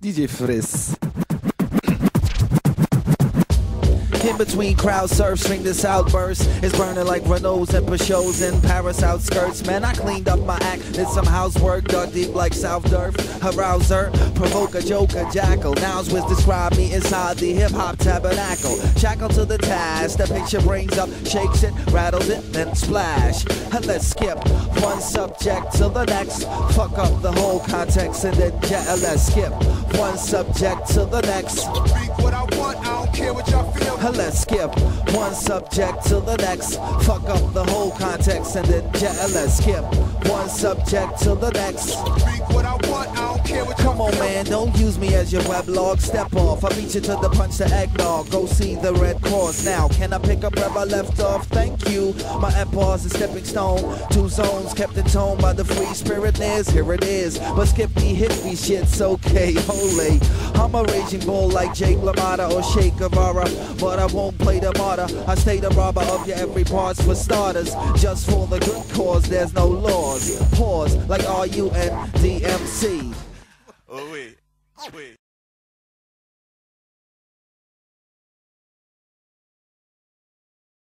DJ Friss. In between crowd surf, string this outburst. It's burning like Renaults and Peugeots in Paris outskirts. Man, I cleaned up my act, did some housework, dug deep like South Durf. Arouser, provoke a joker, jackal. Nouns which describe me inside the hip-hop tabernacle. Shackle to the task, the picture brings up, shakes it, rattles it, then splash. Let's skip one subject to the next. Fuck up the whole context and then let's skip one subject to the next. Speak what I want, I don't care what y'all feel. Let's skip one subject to the next. Fuck up the whole context and then let's skip one subject to the next. Speak what I want, I don't care what y'all Come on, man, don't use me as your weblog. Step off, I beat you to the punch to eggnog. Go see the Red Cross now. Can I pick up where I left off? Thank you. My empires is stepping stone. Two zones kept in tone by the free spirit is. Here it is. But skip the hippie shit's okay. Holy. I'm a raging bull like Jake LaMotta or Che Guevara, but I won't play the martyr. I stay the robber of your every parts for starters. Just for the good cause, there's no laws. Pause like RUNDMC. Oh wait.